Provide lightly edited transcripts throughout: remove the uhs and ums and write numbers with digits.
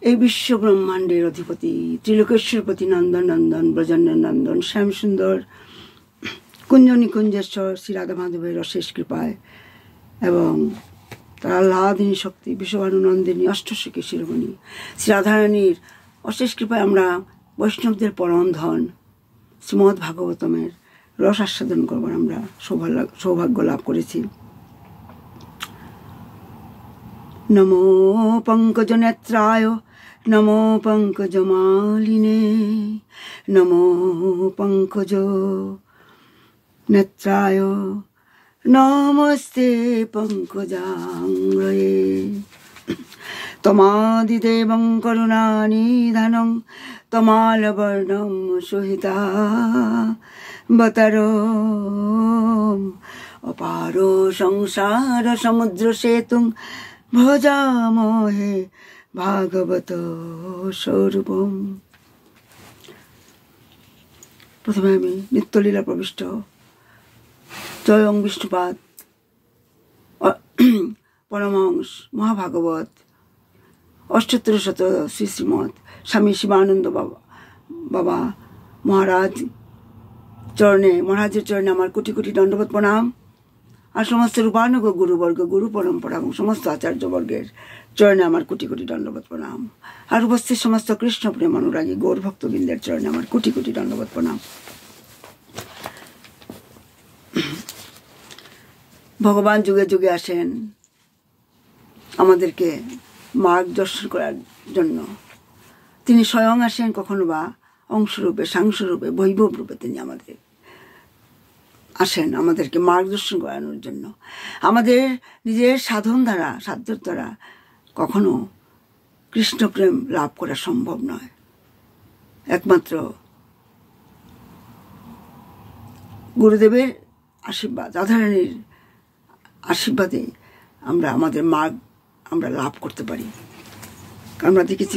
এই বিশ্ব ব্রহ্মাণ্ডের অধিপতি ত্রিলোকেশ্বরপতি নন্দন নন্দন ব্রজেন্দ্র নন্দন শ্যাম সুন্দর কুঞ্জ নিকুঞ্জেশ্বর শ্রী রাধা মাধবের অশেষ কৃপায় এবং তার আহ্লাদিনী শক্তি বিশ্বভানুনন্দিনী অষ্টসখী শিরোমণি শ্রী রাধারানীর অশেষ কৃপায় আমরা বৈষ্ণবদের পরম ধন শ্রীমদ্ ভাগবতমের রস আস্বাদন করবার আমরা সৌভাগ্য লাভ করেছি। নমো পঙ্কজ নেত্রায় নমো পঙ্কজ মালিনে নমো পঙ্কজ নেত্রায় নমস্তে পঙ্কজাঙ্গয়ে তমাদিদেবং করুণানিধানং তমালবর্ণং সহিতা বতরো অপারো সংসার সমুদ্র সেতুং ভজামহে ভাগবত স্বরূপম। প্রথমে আমি নিত্যলীলা প্রবিষ্ট জয়ং বিষ্ণুপাদ পরমহংস মহাভাগবত অষ্টোত্তর শত শ্রী শ্রীমৎ স্বামী শিবানন্দ বাবা মহারাজের চরণে আমার কোটি কোটি দণ্ডবোধ প্রণাম। আর সমস্ত রূপানুগ গুরুবর্গ গুরু পরম্পরা এবং সমস্ত আচার্যবর্গের চরণে আমার কোটি কোটি দণ্ডবোধ প্রণাম। আর উপস্থিত সমস্ত কৃষ্ণ প্রেম অনুরাগী গৌর ভক্তবৃন্দের চরণে আমার কোটি কোটি দণ্ডবোধ প্রণাম। ভগবান যুগে যুগে আসেন আমাদেরকে মার্গদর্শন করার জন্য। তিনি স্বয়ং আসেন, কখনো বা অংশরূপে সাংশরূপে বৈভব রূপে তিনি আমাদের আসেন আমাদেরকে মার্গদর্শন করানোর জন্য। আমাদের নিজের সাধন দ্বারা সাধ্যর দ্বারা কখনো কৃষ্ণপ্রেম লাভ করা সম্ভব নয়। একমাত্র গুরুদেবের আশীর্বাদ, রাধারানীর আশীর্বাদে আমরা আমাদের মার্গ আমরা লাভ করতে পারি। কারণ আমরা দেখেছি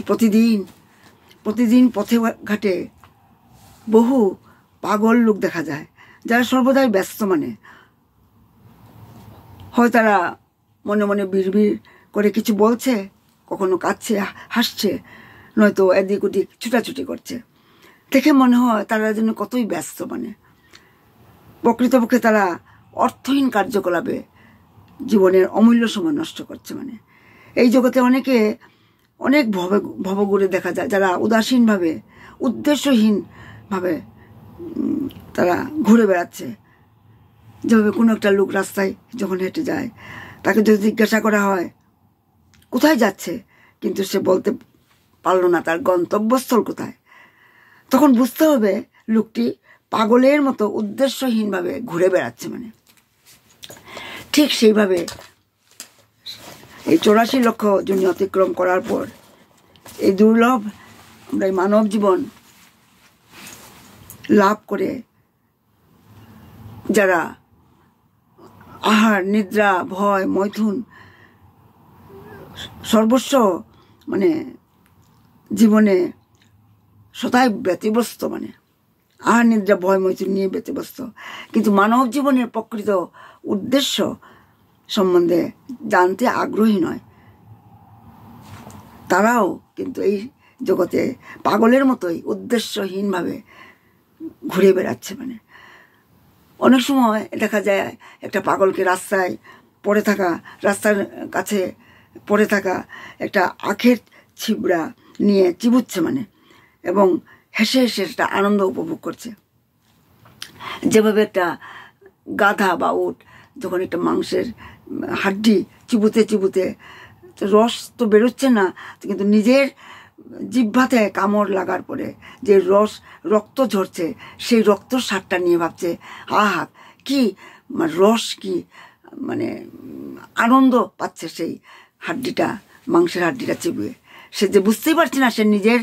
প্রতিদিন পথে ঘাটে বহু পাগল লোক দেখা যায়, যারা সর্বদাই ব্যস্ত। হয় তারা মনে মনে বিড়বিড় করে কিছু বলছে, কখনো কাঁদছে হাসছে, নয়তো এদিক ওদিক ছুটাছুটি করছে। দেখে মনে হয় তারা যেন কতই ব্যস্ত। প্রকৃতপক্ষে তারা অর্থহীন কার্যকলাপে জীবনের অমূল্য সময় নষ্ট করছে। এই জগতে অনেক ভবঘুরে দেখা যায়, যারা উদাসীনভাবে উদ্দেশ্যহীনভাবে তারা ঘুরে বেড়াচ্ছে। যেভাবে কোনো একটা লোক রাস্তায় যখন হেঁটে যায়, তাকে যদি জিজ্ঞাসা করা হয় কোথায় যাচ্ছে, কিন্তু সে বলতে পারলো না তার গন্তব্যস্থল কোথায়, তখন বুঝতে হবে লোকটি পাগলের মতো উদ্দেশ্যহীনভাবে ঘুরে বেড়াচ্ছে। ঠিক সেইভাবে এই 84 লক্ষ জনি অতিক্রম করার পর এই দুর্লভ আমরা এই মানব জীবন লাভ করে যারা আহার নিদ্রা ভয় মৈথুন সর্বস্ব জীবনে সদাই ব্যতিব্যস্ত, আহার নিদ্রা ভয় মৈথুন নিয়ে ব্যতিব্যস্ত, কিন্তু মানব জীবনের প্রকৃত উদ্দেশ্য সম্বন্ধে জানতে আগ্রহী নয়। তারাও কিন্তু এই জগতে পাগলের মতোই উদ্দেশ্যহীনভাবে ঘুরে বেড়াচ্ছে। অনেক সময় দেখা যায় একটা পাগলকে রাস্তার কাছে পড়ে থাকা একটা আখের ছিবড়া নিয়ে চিবুচ্ছে এবং হেসে হেসে একটা আনন্দ উপভোগ করছে। যেভাবে একটা গাধা বা উট যখন একটা মাংসের হাড্ডি চিবুতে রস তো বেরোচ্ছে না, কিন্তু নিজের জিহ্বাতে কামড় লাগার পরে যে রক্ত ঝরছে, সেই রক্তর স্বাদটা নিয়ে ভাবছে আহা কি রস, কি আনন্দ পাচ্ছে সেই মাংসের হাড্ডিটা চিবুয়ে। সে যে বুঝতেই পারছে না, সে নিজের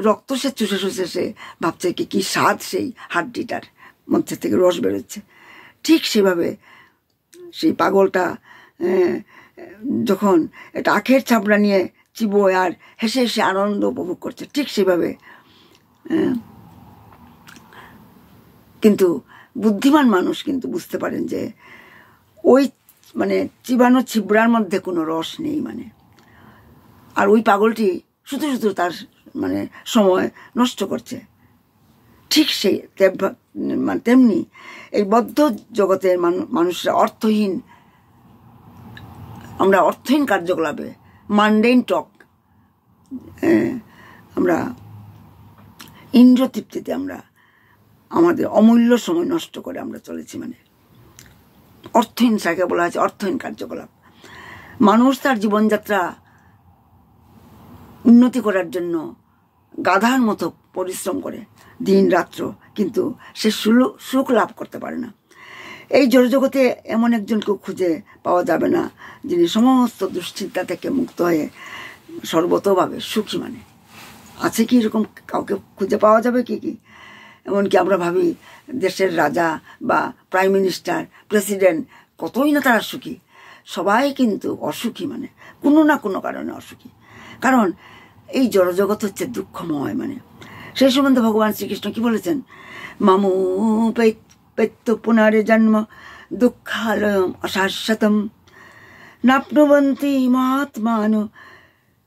রক্ত সে চুষে সে ভাবছে কি স্বাদ সেই হাড্ডিটার মধ্যে থেকে রস বেরোচ্ছে। ঠিক সেভাবে সেই পাগলটা যখন একটা আখের ছাবড়া নিয়ে চিবোয় আর হেসে হেসে আনন্দ উপভোগ করছে, ঠিক সেভাবে কিন্তু বুদ্ধিমান মানুষ কিন্তু বুঝতে পারেন যে ওই চিবানো ছিবড়ার মধ্যে কোনো রস নেই। আর ওই পাগলটি শুধু শুধু তার মানে সময় নষ্ট করছে। ঠিক সেই তেমনি এই বদ্ধ জগতের মানুষরা অর্থহীন, আমরা অর্থহীন কার্যকলাপে, মান্ডেইন টক, আমরা ইন্দ্র তৃপ্তিতে আমরা আমাদের অমূল্য সময় নষ্ট করে আমরা চলেছি। মানে অর্থহীন, যাকে বলা হয়েছে অর্থহীন কার্যকলাপ। মানুষ তার জীবনযাত্রা উন্নতি করার জন্য গাধার মতো পরিশ্রম করে দিন রাত্র, কিন্তু সে সুখ লাভ করতে পারে না। এই জড়জগতে এমন একজনকে খুঁজে পাওয়া যাবে না যিনি সমস্ত দুশ্চিন্তা থেকে মুক্ত হয়ে সর্বতোভাবে সুখী। মানে আছে কি এরকম কাউকে খুঁজে পাওয়া যাবে কি? এমনকি আমরা ভাবি দেশের রাজা বা প্রাইম মিনিস্টার, প্রেসিডেন্ট, কতই না তারা সুখী। সবাই কিন্তু অসুখী, মানে কোনো না কোনো কারণে অসুখী। কারণ এই জড়জগৎ হচ্ছে দুঃখময়। মানে সেই সম্বন্ধে ভগবান শ্রীকৃষ্ণ কি বলেছেন? মামু পেত্য পুনরে জন্ম দুঃখালয়ম অশাশ্বতম নাপ্নুবন্তি মহাত্মানো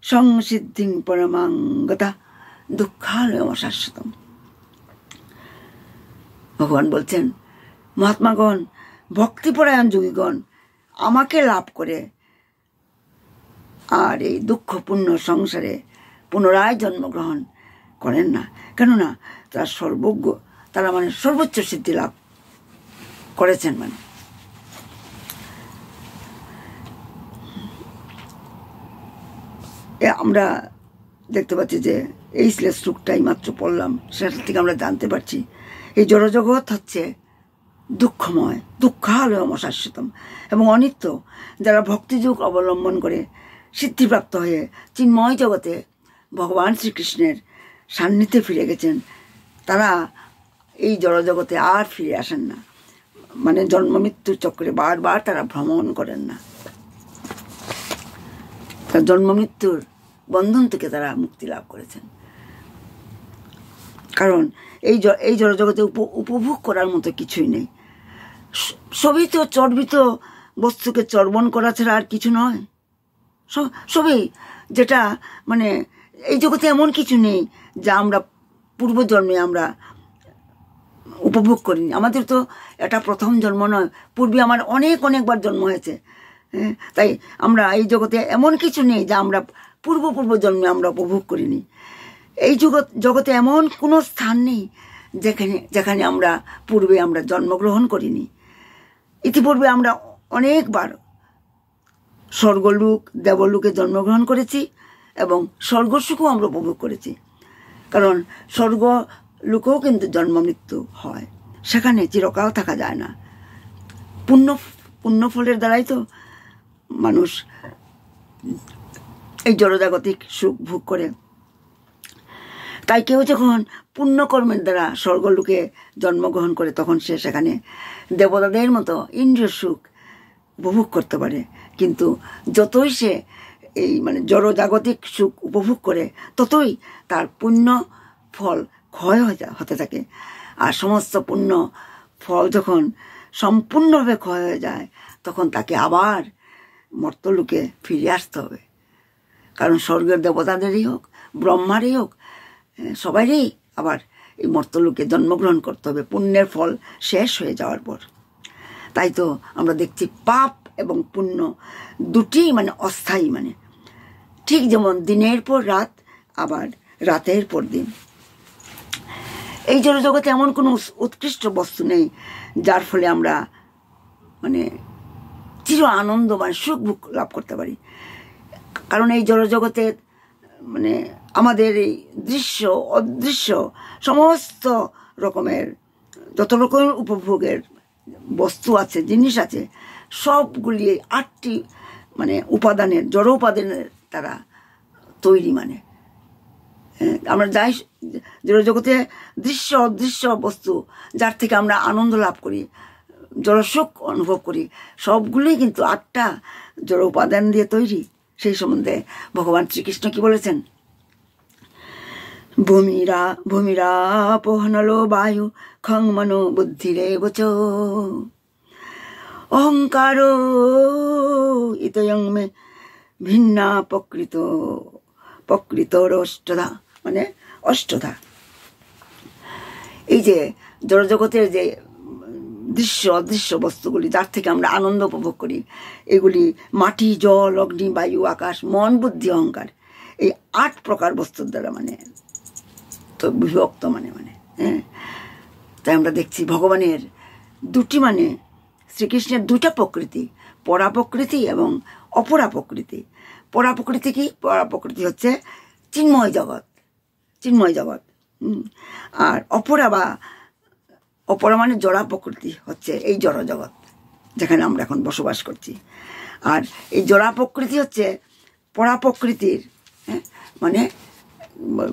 সংসিদ্ধিং পরমাঙ্গতা দুঃখালয়ম অশাশ্বতম। ভগবান বলছেন, মহাত্মাগণ, ভক্তিপরায়ণ যোগীগণ আমাকে লাভ করে আর এই দুঃখপূর্ণ সংসারে পুনরায় জন্মগ্রহণ করেন না। কেননা তারা সর্বজ্ঞ, তারা মানে সর্বোচ্চ সিদ্ধি লাভ করেছেন। মানে আমরা দেখতে পাচ্ছি যে এই শ্লোকটাই মাত্র পড়লাম, সেটা থেকে আমরা জানতে পারছি এই জড়জগৎ হচ্ছে দুঃখময়, দুঃখালয়ম অশাশ্বতম এবং অনিত্য। যারা ভক্তিযোগ অবলম্বন করে সিদ্ধিপ্রাপ্ত হয়ে চিন্ময় জগতে ভগবান শ্রীকৃষ্ণের সান্নিধ্যে ফিরে গেছেন, তারা এই জড়জগতে আর ফিরে আসেন না। মানে জন্ম মৃত্যুর চক্রে বারবার তারা ভ্রমণ করেন না। তার জন্ম মৃত্যুর বন্ধন থেকে তারা মুক্তি লাভ করেছেন। কারণ এই জড়জগতে উপভোগ করার মতো কিছুই নেই। সবই তো চর্বিত বস্তুকে চর্বণ করা ছাড়া আর কিছু নয়। সবই যেটা মানে এই জগতে এমন কিছু নেই যা আমরা পূর্বজন্মে আমরা উপভোগ করিনি। আমাদের তো এটা প্রথম জন্ম নয়, পূর্বে আমার অনেকবার জন্ম হয়েছে। তাই আমরা এই জগতে এমন কিছু নেই যা আমরা পূর্ব জন্মে আমরা উপভোগ করিনি। এই জগতে এমন কোনো স্থান নেই যেখানে আমরা পূর্বে আমরা জন্মগ্রহণ করিনি। ইতিপূর্বে আমরা অনেকবার স্বর্গলোক, দেবলোকে জন্মগ্রহণ করেছি এবং স্বর্গসুখও আমরা উপভোগ করেছি। কারণ স্বর্গলোকেও কিন্তু জন্ম মৃত্যু হয়, সেখানে চিরকাল থাকা যায় না। পুণ্য ফলের দ্বারাই তো মানুষ এই জড়জাগতিক সুখ ভোগ করে। তাই কেউ যখন পুণ্যকর্মের দ্বারা স্বর্গলোকে জন্মগ্রহণ করে তখন সে সেখানে দেবতাদের মতো ইন্দ্রিয় সুখ উপভোগ করতে পারে। কিন্তু যতই সে এই মানে জড়জাগতিক সুখ উপভোগ করে ততই তার পুণ্য ফল ক্ষয় হতে থাকে। আর সমস্ত পুণ্য ফল যখন সম্পূর্ণভাবে ক্ষয় হয়ে যায় তখন তাকে আবার মর্তলোকে ফিরে আসতে হবে। কারণ স্বর্গের দেবতাদেরই হোক, ব্রহ্মারই হোক, সবারই আবার এই মর্তলোকে জন্মগ্রহণ করতে হবে পুণ্যের ফল শেষ হয়ে যাওয়ার পর। তাই তো আমরা দেখছি পাপ এবং পুণ্য দুটি মানে অস্থায়ী। মানে ঠিক যেমন দিনের পর রাত, আবার রাতের পর দিন। এই জড়জগতে এমন কোনো উৎকৃষ্ট বস্তু নেই যার ফলে আমরা মানে চির আনন্দ মানে সুখ ভোগ লাভ করতে পারি। কারণ এই জড়জগতে মানে আমাদের এই দৃশ্য অদৃশ্য সমস্ত রকমের যত রকমের উপভোগের বস্তু আছে, জিনিস আছে, সবগুলি 8টি মানে উপাদানের, জড় উপাদানের দ্বারা তৈরি। মানে আমরা যাই জড়জগতে দৃশ্য অদৃশ্য বস্তু যার থেকে আমরা আনন্দ লাভ করি, জড়সুখ অনুভব করি, সবগুলোই কিন্তু 8টা জড় উপাদান দিয়ে তৈরি। সেই সম্বন্ধে ভগবান শ্রীকৃষ্ণ কি বলেছেন? ভূমিরাপোহনলো বায়ু খং মনো বুদ্ধিরেব চ অহংকারো ইতয়ং মে ভিন্না প্রকৃত প্রকৃতর অষ্টধা, মানে অষ্টধা। এই যে জড়জগতের যে দৃশ্য অদৃশ্য বস্তুগুলি, যার থেকে আমরা আনন্দ উপভোগ করি, এগুলি মাটি, জল, অগ্নি, বায়ু, আকাশ, মন, বুদ্ধি, অহংকার, এই 8 প্রকার বস্তুর দ্বারা মানে তো বিভক্ত হ্যাঁ। তাই আমরা দেখছি ভগবানের দুটি মানে শ্রীকৃষ্ণের 2টা প্রকৃতি, পরা প্রকৃতি এবং অপরা প্রকৃতি। পরা প্রকৃতি কি? পরা প্রকৃতি হচ্ছে চিন্ময় জগৎ, চিন্ময় জগৎ। আর অপরা মানে জড়া প্রকৃতি হচ্ছে এই জড় জগৎ যেখানে আমরা এখন বসবাস করছি। আর এই জড়া প্রকৃতি হচ্ছে পরা প্রকৃতির মানে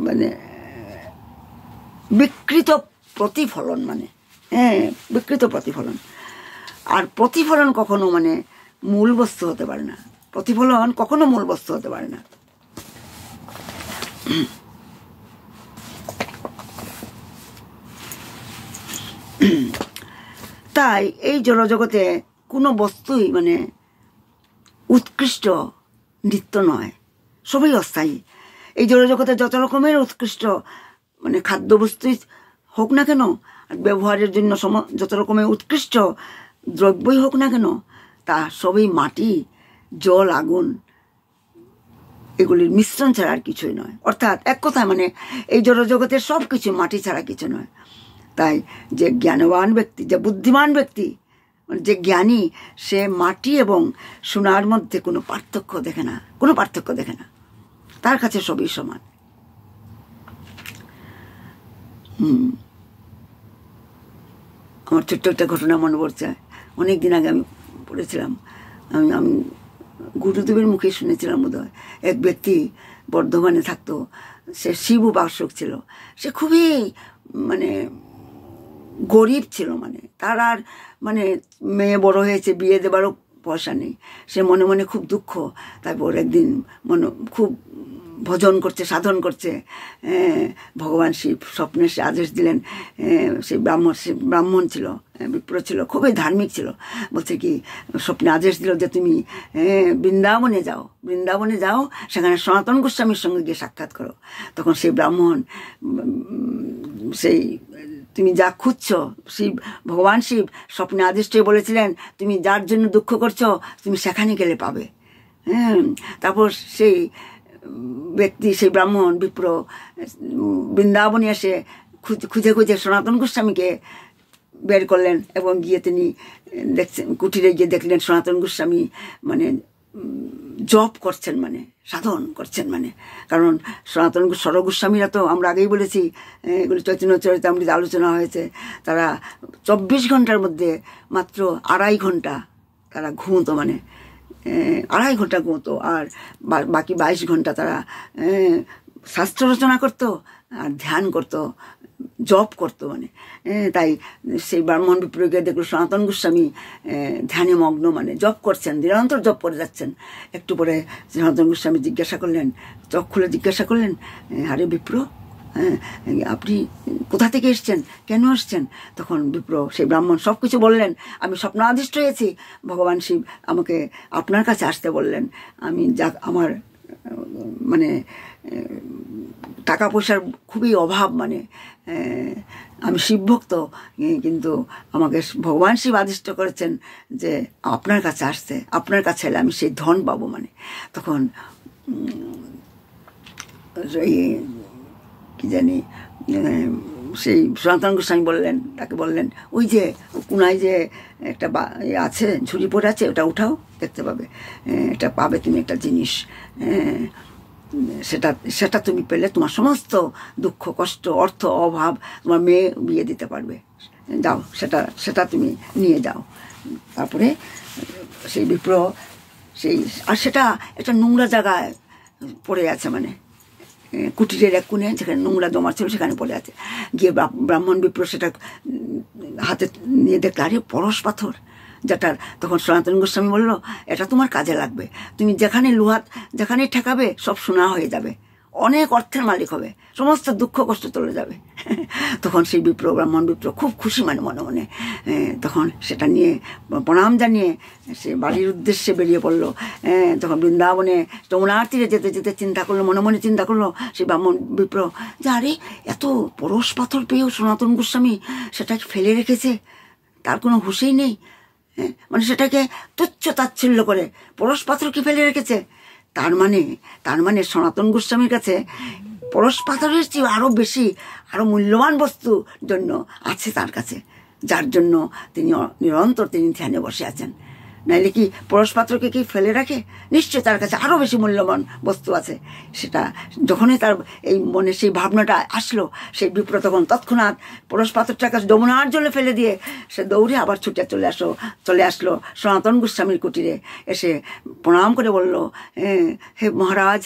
মানে বিকৃত প্রতিফলন, বিকৃত প্রতিফলন। আর প্রতিফলন কখনো মূল বস্তু হতে পারে না, প্রতিফলন কখনো মূল বস্তু হতে পারে না। তাই এই জড়জগতে কোনো বস্তুই উৎকৃষ্ট নিত্য নয়, সবই অস্থায়ী। এই জড়জগতে যত রকমের উৎকৃষ্ট খাদ্যবস্তুই হোক না কেন, আর ব্যবহারের জন্য যত রকমের উৎকৃষ্ট দ্রব্যই হোক না কেন, তা সবই মাটি, জল, আগুন, এগুলির মিশ্রণ ছাড়া আর কিছুই নয়। অর্থাৎ এক কথায় এই জড়জগতের সব কিছু মাটি ছাড়া কিছু নয়। তাই যে জ্ঞানবান ব্যক্তি, যে বুদ্ধিমান ব্যক্তি, যে জ্ঞানী, সে মাটি এবং সোনার মধ্যে কোনো পার্থক্য দেখে না, কোনো পার্থক্য দেখে না, তার কাছে সবই সমান। আমার ছোট্ট একটা ঘটনা মনে পড়ছে, অনেকদিন আগে আমি পড়েছিলাম, আমি গুরুদেবের মুখে শুনেছিলাম বোধহয়। এক ব্যক্তি বর্ধমানে থাকতো, সে শিব উপাসক ছিল, সে খুবই গরিব ছিল, তার আর মেয়ে বড় হয়েছে, বিয়ে দেবারও পয়সা নেই। সে মনে মনে খুব দুঃখ। তারপর একদিন খুব ভজন করছে, সাধন করছে, ভগবান শিব স্বপ্নে সে আদেশ দিলেন। সেই ব্রাহ্মণ ছিল, বিপ্র ছিল, খুবই ধার্মিক ছিল। বলছে কি, স্বপ্নে আদেশ দিল যে তুমি বৃন্দাবনে যাও, সেখানে সনাতন গোস্বামীর সঙ্গে গিয়ে সাক্ষাৎ করো। তখন সেই ব্রাহ্মণ, সেই তুমি যা খুঁজছ, ভগবান শিব স্বপ্নে আদেশটাই বলেছিলেন তুমি যার জন্য দুঃখ করছো তুমি সেখানে গেলে পাবে। তারপর সেই ব্যক্তি, সেই ব্রাহ্মণ বিপ্র বৃন্দাবনে এসে খুঁজে খুঁজে সনাতন গোস্বামীকে বের করলেন এবং গিয়ে তিনি দেখছেন, কুটিরে গিয়ে দেখলেন সনাতন গোস্বামী জপ করছেন, সাধন করছেন। কারণ সনাতন সরগোস্বামীরা তো আমরা আগেই বলেছি, এগুলি চৈতন্য চরিতামৃতে আলোচনা হয়েছে, তারা 24 ঘন্টার মধ্যে মাত্র 2.5 ঘন্টা তারা ঘুমতো, 2.5 ঘন্টা ঘুমতো, আর বাকি 22 ঘন্টা তারা শাস্ত্র রচনা করতো আর ধ্যান করতো, জপ করতো। তাই সেই ব্রাহ্মণ বিপ্রকে দেখলো সনাতন গোস্বামী ধ্যানে মগ্ন, জপ করছেন, নিরন্তর জপ করে যাচ্ছেন। একটু পরে সনাতন গোস্বামী জিজ্ঞাসা করলেন, চোখ খুলে জিজ্ঞাসা করলেন, আরে বিপ্র, আপনি কোথা থেকে এসছেন, কেন এসছেন? তখন বিপ্র, সেই ব্রাহ্মণ সব কিছু বললেন। আমি স্বপ্নাদিষ্ট হয়েছি, ভগবান শিব আমাকে আপনার কাছে আসতে বললেন। আমি আমার টাকা পয়সার খুবই অভাব, আমি শিবভক্ত, কিন্তু আমাকে ভগবান শিব আদিষ্ট করেছেন যে আপনার কাছে আসতে, আপনার কাছে এলে আমি সেই ধন পাবো। তখন কি জানি সেই সনাতন গোস্বামী তাকে বললেন, ওই যে কোনায় যে একটা আছে, ঝুড়ি পড়ে আছে, ওটা উঠাও, দেখতে পাবে, এটা পাবে তুমি একটা জিনিস, সেটা তুমি পেলে তোমার সমস্ত দুঃখ, কষ্ট, অর্থ অভাব তোমার মেয়ে বিয়ে দিতে পারবে, যাও, সেটা তুমি নিয়ে যাও। তারপরে সেই বিপ্র আর সেটা একটা নোংরা জায়গায় পড়ে আছে, কুটিরের এক কোণে যেখানে নোংরা জমা ছিল সেখানে পড়ে আছে। গিয়ে ব্রাহ্মণ বিপ্র সেটা হাতে নিয়ে দেখলে, আরে পরশ পাথর যেটার। তখন সনাতন গোস্বামী বলল, এটা তোমার কাজে লাগবে, তুমি যেখানে ঠেকাবে সব সোনা হয়ে যাবে, অনেক অর্থের মালিক হবে, সমস্ত দুঃখ কষ্ট চলে যাবে। তখন সেই ব্রাহ্মণ বিপ্র খুব খুশি মনে মনে। তখন সেটা নিয়ে প্রণাম জানিয়ে সে বাড়ির উদ্দেশ্যে বেরিয়ে পড়লো। তখন বৃন্দাবনে যমুনার তীরে যেতে যেতে চিন্তা করলো, মনে চিন্তা করলো সেই ব্রাহ্মণ বিপ্র যে আরে এত পরশ পাথর পেয়েও সনাতন গোস্বামী সেটাকে ফেলে রেখেছে, তার কোনো হুঁশেই নেই। মানে সেটাকে তুচ্ছ তাচ্ছিল্য করে পরশ পাথরকে ফেলে রেখেছে। তার মানে সনাতন গোস্বামীর কাছে পরশ পাথরের চেয়ে আরও বেশি, আরও মূল্যবান বস্তু জন্য আছে তার কাছে, যার জন্য তিনি নিরন্তর তিনি ধ্যানে বসে আছেন। নাইলে কি পরশ পাত্রকে কি ফেলে রাখে? নিশ্চয় তার কাছে আরও বেশি মূল্যবান বস্তু আছে। সেটা যখনই তার এই মনে সেই ভাবনাটা আসলো, সেই বিপ্র তখন তৎক্ষণাৎ পরশ পাত্রটার কাছে যমুনার জলে ফেলে দিয়ে সে দৌড়ে আবার ছুটে চলে আসলো সনাতন গোস্বামীর কুটিরে। এসে প্রণাম করে বলল, হে মহারাজ,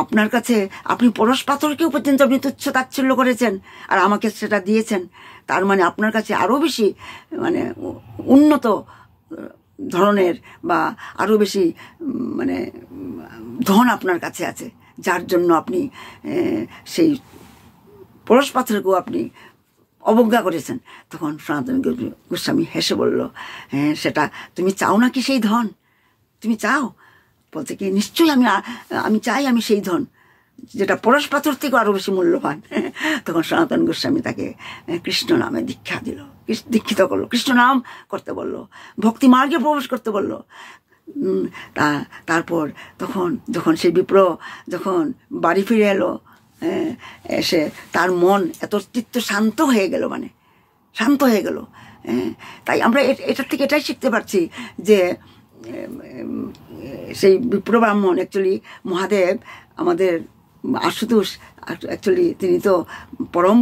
আপনার কাছে আপনি পরশ পাথরকেও পর্যন্ত আপনি তুচ্ছ তাচ্ছিল্য করেছেন আর আমাকে সেটা দিয়েছেন। তার মানে আপনার কাছে আরও বেশি মানে উন্নত ধরনের বা আরও বেশি মানে ধন আপনার কাছে আছে, যার জন্য আপনি সেই পরশ পাথরকেও আপনি অবজ্ঞা করেছেন। তখন সনাতন গোস্বামী হেসে বলল, সেটা তুমি চাও নাকি সেই ধন? তুমি চাও? বলতে কি নিশ্চয়ই আমি চাই, আমি সেই ধন যেটা পরশ পাথর থেকেও আরও বেশি মূল্যবান। তখন সনাতন গোস্বামী তাকে কৃষ্ণ নামে দীক্ষিত করলো, কৃষ্ণ নাম করতে বললো, ভক্তি মার্গে প্রবেশ করতে বললো। তারপর যখন সেই বিপ্র যখন বাড়ি ফিরে এলো, এসে তার মন এত চিত্ত শান্ত হয়ে গেল, মানে শান্ত হয়ে গেল। তাই আমরা এটার থেকে এটাই শিখতে পারছি যে সেই বিপ্র ব্রাহ্মণ অ্যাকচুয়ালি মহাদেব আমাদের আশুতোষ অ্যাকচুয়ালি তিনি তো পরম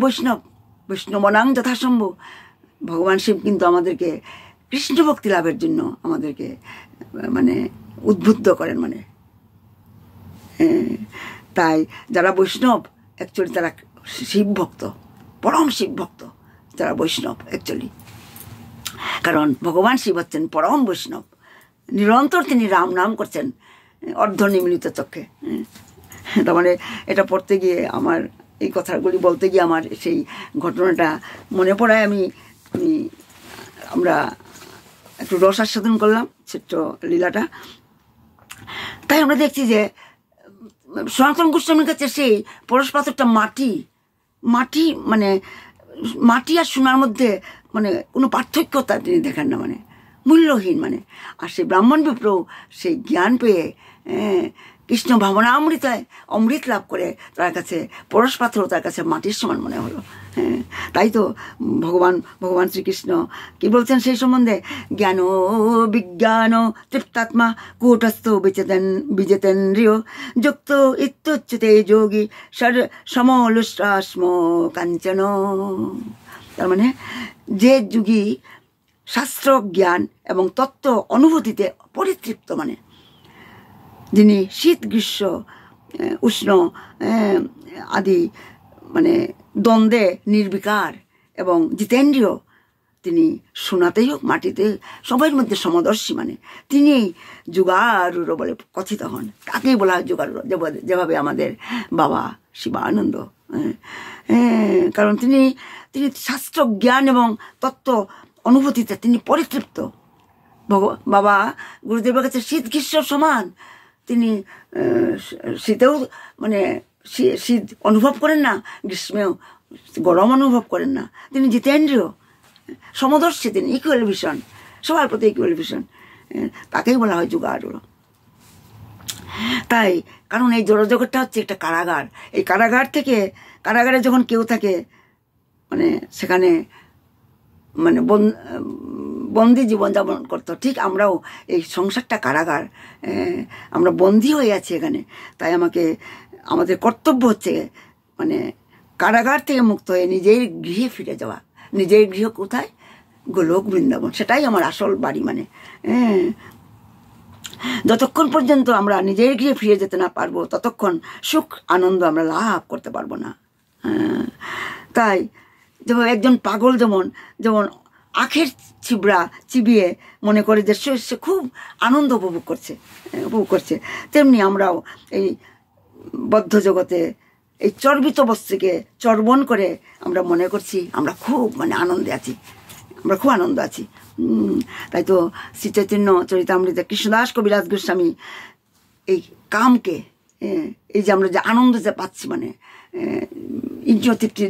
বৈষ্ণবনাং যথাসম্ভব। ভগবান শিব কিন্তু আমাদেরকে কৃষ্ণ ভক্তি লাভের জন্য আমাদেরকে মানে উদ্বুদ্ধ করেন। মানে তাই যারা বৈষ্ণব অ্যাকচুয়ালি তারা শিব ভক্ত, পরম শিব ভক্ত যারা বৈষ্ণব অ্যাকচুয়ালি, কারণ ভগবান শিব হচ্ছেন পরম বৈষ্ণব, নিরন্তর তিনি রাম নাম করছেন অর্ধনিমিলিত চক্ষে। তার মানে এটা পড়তে গিয়ে আমার এই কথাগুলি বলতে গিয়ে আমার সেই ঘটনাটা মনে পড়ায়। আমরা একটু রস আস্বাদন করলাম ছোট্ট লীলাটা। তাই আমরা দেখছি যে সনাতন গোস্বামীর কাছে সেই পরশ পাথরটা মাটি মানে মাটি আর সোনার মধ্যে মানে কোনো পার্থক্যতা তিনি দেখেন না, মানে মূল্যহীন। মানে আর সেই ব্রাহ্মণ বিপ্র সেই জ্ঞান পেয়ে কৃষ্ণ ভাবনা অমৃত লাভ করে তার কাছে পরশ পাথর তার কাছে মাটির সমান মনে হলো। তাই তো ভগবান শ্রীকৃষ্ণ কি বলছেন সেই সম্বন্ধে, জ্ঞান বিজ্ঞান তৃপ্তাত্মা কূটস্থ বিজেতেন্দ্রিয় যুক্ত ইত্যুচ্যতে যোগী সমলুষ্টাস্ম কাঞ্চন। তার মানে যে যোগী শাস্ত্র জ্ঞান এবং তত্ত্ব অনুভূতিতে পরিতৃপ্ত, মানে যিনি শীত গ্রীষ্ম উষ্ণ আদি মানে দ্বন্দ্বে নির্বিকার এবং জিতেন্দ্রীয়, তিনি সোনাতেই হোক মাটিতে সবার মধ্যে সমদর্শী, মানে তিনি যুগারুর বলে কথিত হন। তাকেই বলা হয় যুগারুর, যেভাবে আমাদের বাবা শিবানন্দ। কারণ তিনি শাস্ত্র জ্ঞান এবং তত্ত্ব অনুভূতিতে তিনি পরিতৃপ্ত। বাবা গুরুদেবের কাছে শীত গ্রীষ্ম সমান, তিনি শীতেও মানে শীত অনুভব করেন না, গ্রীষ্মেও গরম অনুভব করেন না। তিনি জিতেন্দ্রীয়, সমদর্শী, তিনি ইকুয়াল ভিশন, সবার প্রতি ইকুয়াল ভিশন। তাকেই বলা হয় যুগারুর। তাই কারণ এই জড়জগৎটা হচ্ছে একটা কারাগার। এই কারাগারে যখন কেউ থাকে মানে সেখানে মানে বন্দি জীবনযাপন করতো, ঠিক আমরাও এই সংসারটা কারাগার, আমরা বন্দী হয়ে আছি এখানে। তাই আমাদের কর্তব্য হচ্ছে মানে কারাগার থেকে মুক্ত হয়ে নিজের গৃহে ফিরে যাওয়া। নিজের গৃহ কোথায়? গোলক বৃন্দাবন, সেটাই আমার আসল বাড়ি। মানে যতক্ষণ পর্যন্ত আমরা নিজের গৃহে ফিরে যেতে না পারবো ততক্ষণ সুখ আনন্দ আমরা লাভ করতে পারবো না। তাই যেমন একজন পাগল যেমন আখের ছিবড়া চিবিয়ে মনে করে যে সে খুব আনন্দ উপভোগ করছে, তেমনি আমরাও এই বদ্ধ জগতে এই চর্বিত বস্তুকে চর্বণ করে আমরা মনে করছি আমরা খুব আনন্দে আছি, আমরা খুব আনন্দ আছি। তাই তো শ্রী চৈতন্য চরিতামৃতে কৃষ্ণদাস কবিরাজ গোস্বামী এই কামকে, এই যে আমরা যে আনন্দ যে পাচ্ছি ইন্দ্রিয় তৃপ্তি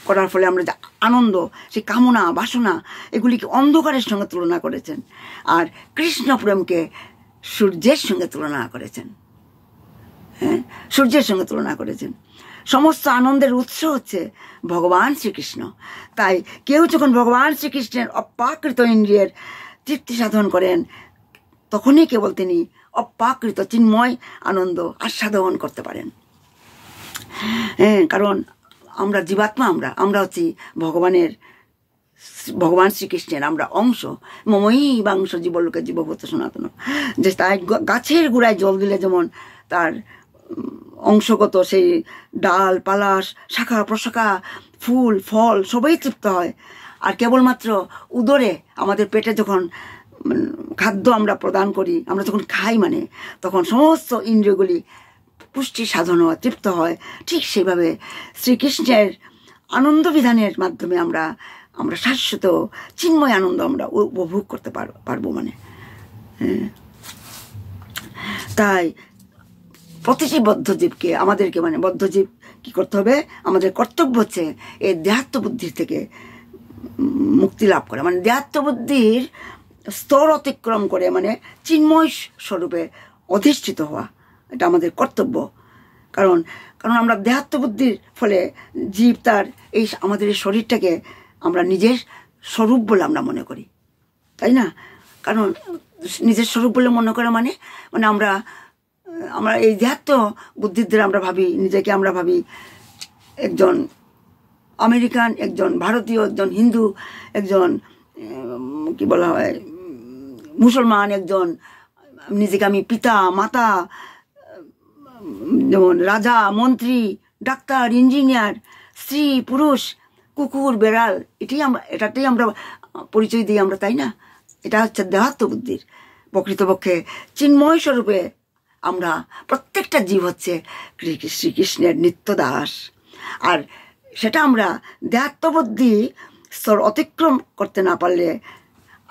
করার ফলে আমরা যে আনন্দ, সেই কামনা বাসনা এগুলিকে অন্ধকারের সঙ্গে তুলনা করেছেন, আর কৃষ্ণ প্রেমকে সূর্যের সঙ্গে তুলনা করেছেন। সূর্যের সঙ্গে তুলনা করেছেন। সমস্ত আনন্দের উৎস হচ্ছে ভগবান শ্রীকৃষ্ণ। তাই কেউ যখন ভগবান শ্রীকৃষ্ণের অপ্রাকৃত ইন্দ্রিয়ের তৃপ্তি সাধন করেন, তখনই কেবল তিনি অপ্রাকৃত চিন্ময় আনন্দ আস্বাদন করতে পারেন। কারণ আমরা জীবাত্মা, আমরা হচ্ছি ভগবান শ্রীকৃষ্ণের আমরা অংশ। মমই বাংশ জীবলোকে জীবভূত সনাতন। যে তাই গাছের গোড়ায় জল দিলে যেমন তার অংশগত সেই ডাল পালাশ শাখা প্রশাখা ফুল ফল সবই তৃপ্ত হয়, আর কেবলমাত্র উদরে আমাদের পেটে যখন খাদ্য আমরা প্রদান করি, আমরা যখন খাই তখন সমস্ত ইন্দ্রিয়গুলি পুষ্টি সাধন হয়, তৃপ্ত হয়। ঠিক সেইভাবে শ্রীকৃষ্ণের আনন্দ বিধানের মাধ্যমে আমরা শাশ্বত চিন্ময় আনন্দ আমরা উপভোগ করতে পারবো। তাই প্রতিটি বদ্ধজীবকে আমাদেরকে বদ্ধজীব কি করতে হবে? আমাদের কর্তব্য হচ্ছে এই দেহাত্ম বুদ্ধির থেকে মুক্তি লাভ করা, দেহাত্ম বুদ্ধির স্তর অতিক্রম করে চিন্ময় স্বরূপে অধিষ্ঠিত হওয়া। এটা আমাদের কর্তব্য। কারণ আমরা দেহাত্ম বুদ্ধির ফলে জীব তার আমাদের এই শরীরটাকে আমরা নিজের স্বরূপ বলে আমরা মনে করি, তাই না? কারণ নিজের স্বরূপ বলে মনে করা আমরা এই দেহাত্ম বুদ্ধির দ্বারা আমরা ভাবি নিজেকে, আমরা ভাবি একজন আমেরিকান, একজন ভারতীয়, একজন হিন্দু, একজন কি বলা হয় মুসলমান, একজন নিজেকে আমি পিতা মাতা, যেমন রাজা মন্ত্রী ডাক্তার ইঞ্জিনিয়ার স্ত্রী পুরুষ কুকুর বেড়াল, এটাতেই আমরা পরিচয় দিই আমরা, তাই না? এটা হচ্ছে দেহাত্ম বুদ্ধির। প্রকৃতপক্ষে চিন্ময় স্বরূপে আমরা প্রত্যেকটা জীব হচ্ছে শ্রীকৃষ্ণের নিত্য দাস। আর সেটা আমরা দেহাত্মবুদ্ধি স্তর অতিক্রম করতে না পারলে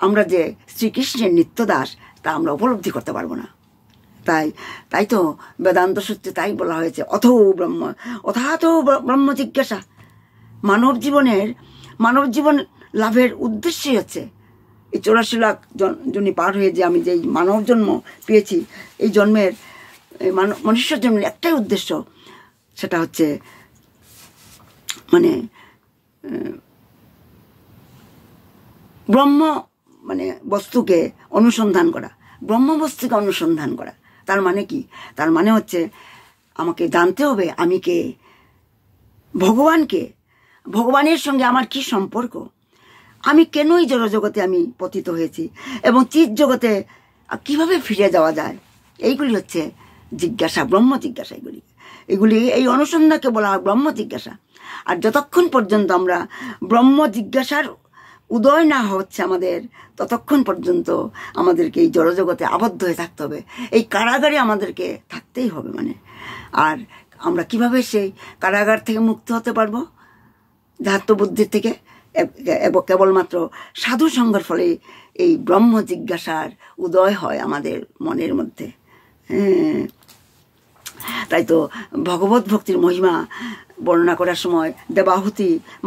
আমরা যে শ্রীকৃষ্ণের নিত্য দাস তা আমরা উপলব্ধি করতে পারবো না। তাই তো বেদান্ত সূত্রে তাই বলা হয়েছে অথাত ব্রহ্ম জিজ্ঞাসা। মানব জীবন লাভের উদ্দেশ্যই হচ্ছে এই 84 লাখ জনই পার হয়ে যে আমি যে মানব জন্ম পেয়েছি, এই জন্মের মনুষ্য জন্মের একটাই উদ্দেশ্য, সেটা হচ্ছে ব্রহ্ম বস্তুকে অনুসন্ধান করা, ব্রহ্মবস্তুকে অনুসন্ধান করা। তার মানে কি? তার মানে হচ্ছে আমাকে জানতে হবে আমি কে, ভগবানের সঙ্গে আমার কি সম্পর্ক, আমি কেনই জড়জগতে আমি পতিত হয়েছি, এবং চিৎ জগতে কিভাবে ফিরে যাওয়া যায়। এইগুলি হচ্ছে জিজ্ঞাসা, ব্রহ্ম জিজ্ঞাসা। এই অনুসন্ধানকে বলা হয় ব্রহ্ম জিজ্ঞাসা। আর যতক্ষণ পর্যন্ত আমরা ব্রহ্ম জিজ্ঞাসার উদয় না হচ্ছে আমাদের, ততক্ষণ পর্যন্ত আমাদেরকে এই জড়জগতে আবদ্ধ হয়ে থাকতে হবে। এই কারাগারে আমাদেরকে থাকতেই হবে। আর আমরা কিভাবে সেই কারাগার থেকে মুক্ত হতে পারবো? দেহাত্ম বুদ্ধির থেকে এবং কেবলমাত্র সাধু সঙ্গের ফলে এই ব্রহ্ম জিজ্ঞাসার উদয় হয় আমাদের মনের মধ্যে। তাই তো ভগবত ভক্তির মহিমা বর্ণনা করার সময়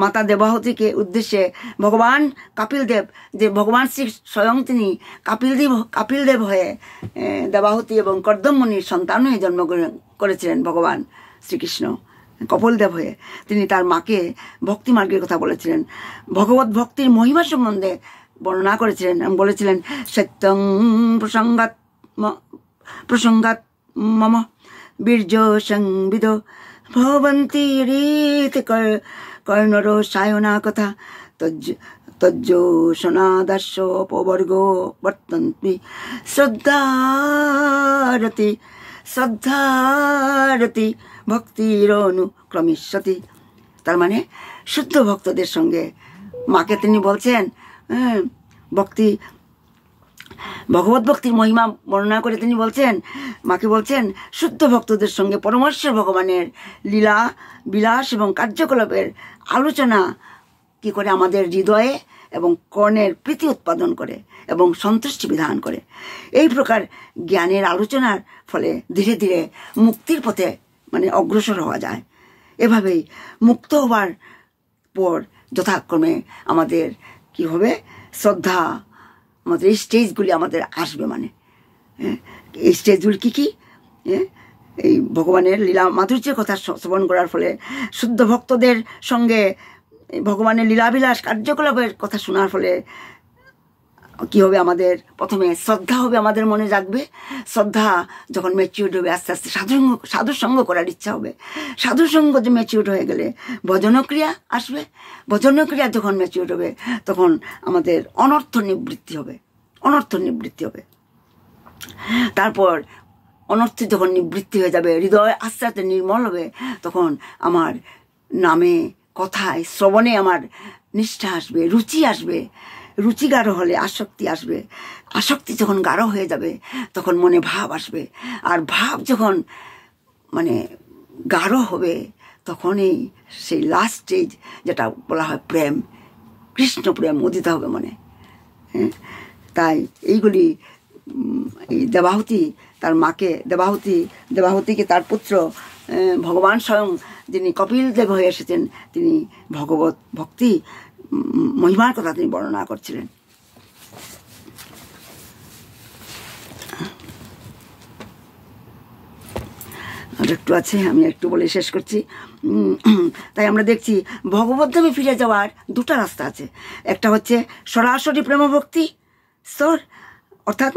মাতা দেবাহুতিকে উদ্দেশ্যে ভগবান কপিলদেব, যে ভগবান শ্রী স্বয়ং তিনি কপিলদেব হয়ে দেবাহুতি এবং কর্দমমুনির সন্তান হয়ে জন্ম করেছিলেন ভগবান শ্রীকৃষ্ণ কপিলদেব হয়ে। তিনি তার মাকে ভক্তি মার্গের কথা বলেছিলেন, ভগবত ভক্তির মহিমা সম্বন্ধে বর্ণনা করেছিলেন এবং বলেছিলেন সত্যং প্রসঙ্গাত মম বীর্য সংবিদ ভবন্তি রীতি কর্ণর সায়না কথা তজ্জোষণাদাস্য অপবর্গ বর্তন্তি শ্রদ্ধারতি ভক্তির অনুক্রমিষ্যতি। তার মানে শুদ্ধ ভক্তদের সঙ্গে মাকে তিনি বলছেন ভক্তি ভগবত ভক্তির মহিমা বর্ণনা করে তিনি বলছেন, মাকে বলছেন, শুদ্ধ ভক্তদের সঙ্গে পরমেশ্বর ভগবানের লীলা বিলাস এবং কার্যকলাপের আলোচনা কি করে আমাদের হৃদয়ে এবং কর্ণের প্রীতি উৎপাদন করে এবং সন্তুষ্টি বিধান করে। এই প্রকার জ্ঞানের আলোচনার ফলে ধীরে ধীরে মুক্তির পথে অগ্রসর হওয়া যায়। এভাবেই মুক্ত হওয়ার পর যথাক্রমে আমাদের কি হবে, শ্রদ্ধা, আমাদের এই স্টেজগুলি আমাদের আসবে। এই স্টেজগুলি কী এই ভগবানের লীলা মাধুর্যের কথা শ্রবণ করার ফলে, শুদ্ধ ভক্তদের সঙ্গে ভগবানের লীলাবিলাস কার্যকলাপের কথা শোনার ফলে কি হবে, আমাদের প্রথমে শ্রদ্ধা হবে, আমাদের মনে জাগবে। শ্রদ্ধা যখন ম্যাচিউর্ড হবে, আস্তে আস্তে সাধুসঙ্গ করার ইচ্ছা হবে। সাধুসঙ্গ যে ম্যাচিউর্ড হয়ে গেলে ভজনক্রিয়া আসবে। ভজনক্রিয়া যখন ম্যাচিউর্ড হবে, তখন আমাদের অনর্থ নিবৃত্তি হবে। তারপর অনর্থ যখন নিবৃত্তি হয়ে যাবে, হৃদয় আস্তে আস্তে নির্মল হবে, তখন আমার নামে, কথায়, শ্রবণে আমার নিষ্ঠা আসবে, রুচি আসবে। রুচি গাঢ় হলে আসক্তি আসবে। আসক্তি যখন গাঢ় হয়ে যাবে, তখন মনে ভাব আসবে। আর ভাব যখন গাঢ় হবে, তখনই সেই লাস্ট স্টেজ যেটা বলা হয় প্রেম, কৃষ্ণ প্রেম উদিত হবে মনে। তাই এইগুলি এই দেবাহুতি তার মাকে, দেবাহুতিকে তার পুত্র ভগবান স্বয়ং যিনি কপিল দেব হয়ে এসেছেন, তিনি ভগবত ভক্তি মহিমার কথা তিনি বর্ণনা করছিলেন। আর একটু আছে, আমি একটু বলে শেষ করছি। তাই আমরা দেখছি ভগবদ্ধামে ফিরে যাওয়ার দুটা রাস্তা আছে। একটা হচ্ছে সরাসরি প্রেমভক্তি স্তর, অর্থাৎ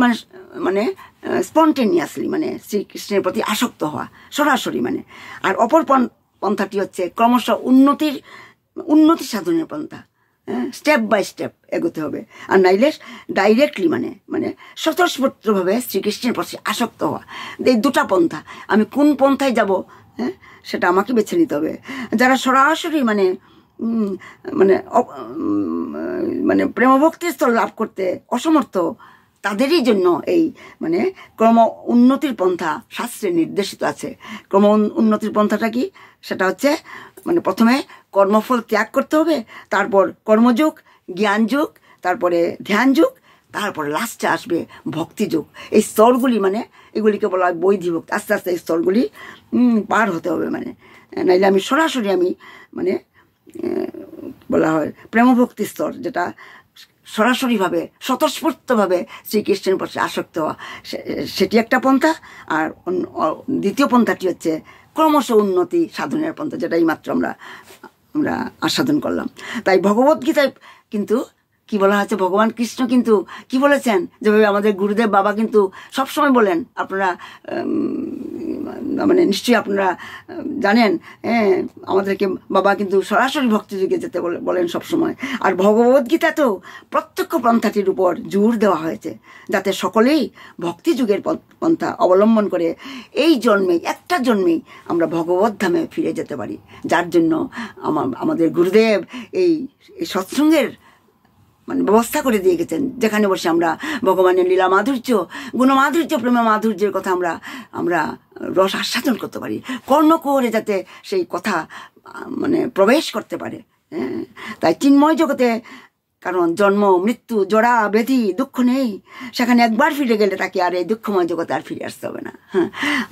স্পন্টেনিয়াসলি শ্রীকৃষ্ণের প্রতি আসক্ত হওয়া সরাসরি আর অপর পন্থাটি হচ্ছে ক্রমশ উন্নতি সাধনের পন্থা। স্টেপ বাই স্টেপ এগোতে হবে। আর নাইলে ডাইরেক্টলি স্বতঃস্ফূর্তভাবে শ্রীকৃষ্ণের প্রতি আসক্ত হওয়া। এই দুটা পন্থা, আমি কোন পন্থায় যাব সেটা আমাকে বেছে নিতে হবে। যারা সরাসরি প্রেমভক্তির স্তর লাভ করতে অসমর্থ, তাদেরই জন্য এই ক্রম উন্নতির পন্থা শাস্ত্রে নির্দেশিত আছে। ক্রম উন্নতির পন্থাটা কি? সেটা হচ্ছে প্রথমে কর্মফল ত্যাগ করতে হবে, তারপর কর্মযোগ, জ্ঞানযোগ, তারপরে ধ্যানযোগ, তারপরে লাস্টে আসবে ভক্তিযোগ। এই স্তরগুলি এগুলিকে বলা হয় বৈধি ভক্তি। আস্তে আস্তে এই স্তরগুলি পার হতে হবে। নাইলে আমি সরাসরি বলা হয় প্রেমভক্তি স্তর, যেটা সরাসরিভাবে স্বতঃস্ফূর্তভাবে শ্রীকৃষ্ণের প্রতি আসক্ত হওয়া, সেটি একটা পন্থা। আর দ্বিতীয় পন্থাটি হচ্ছে ক্রমশ উন্নতি সাধনের পন্থা, যেটা এইমাত্র আমরা আস্বাদন করলাম। তাই ভগবদ্গীতায় কিন্তু কি বলা হচ্ছে, ভগবান কৃষ্ণ কিন্তু কি বলেছেন, যেভাবে আমাদের গুরুদেব বাবা কিন্তু সবসময় বলেন, আপনারা নিশ্চয়ই আপনারা জানেন, আমাদেরকে বাবা কিন্তু সরাসরি ভক্তিযুগে যেতে বলেন সবসময়। আর ভগবদ্গীতাতেও প্রত্যক্ষ পন্থাটির উপর জোর দেওয়া হয়েছে, যাতে সকলেই ভক্তিযুগের পন্থা অবলম্বন করে এই জন্মেই, একটা জন্মেই আমরা ভগবত ধামে ফিরে যেতে পারি। যার জন্য আমাদের গুরুদেব এই সৎসঙ্গের ব্যবস্থা করে দিয়ে গেছেন, যেখানে বসে আমরা ভগবানের লীলা মাধুর্য, গুণমাধুর্য, প্রেম মাধুর্যের কথা আমরা রস আস্বাদন করতে পারি, কর্ণকুহরে যাতে সেই কথা প্রবেশ করতে পারে। তাই চিন্ময় জগতে কারণ জন্ম, মৃত্যু, জরা, ব্যাধি, দুঃখ নেই, সেখানে একবার ফিরে গেলে তাকে আর এই দুঃখময় জগতে আর ফিরে আসতে হবে না।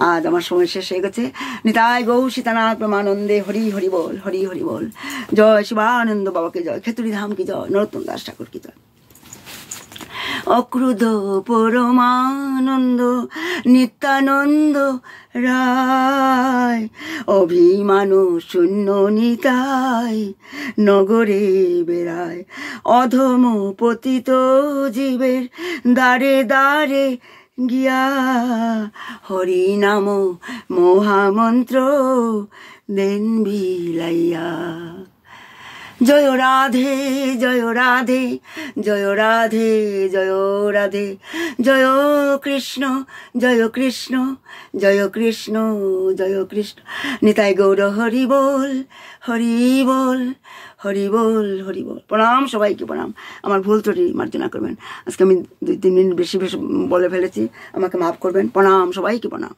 আজ আমার সময় শেষ হয়ে গেছে। নিতাই গৌ সীতানাথ প্রেমানন্দে হরি হরি বল, হরি হরি বল। জয় শিবানন্দ বাবাকে জয়, খেতুরি ধাম কি জয়, নরোত্তম দাস ঠাকুর কি জয়। অক্রুধ পরমানন্দ নিত্যানন্দ রায়, অভিমানু শূন্য নিতাই নগরে বেড়ায়, অধম পতিত জীবের দ্বারে দ্বারে গিয়া, হরি নাম মহামন্ত্র দেন বিলাইয়া। জয় রাধে, জয় রাধে, জয় রাধে, জয় রাধে, জয় কৃষ্ণ, জয় কৃষ্ণ, জয় কৃষ্ণ, জয় কৃষ্ণ। নিতাই গৌর হরি বল, হরি বল, হরি বল হরি বল। প্রণাম সবাইকে, প্রণাম। আমার ভুল ত্রুটি মার্জনা করবেন। আজকে আমি 2-3 মিনিট বেশি বলে ফেলেছি, আমাকে মাফ করবেন। প্রণাম সবাইকে, প্রণাম।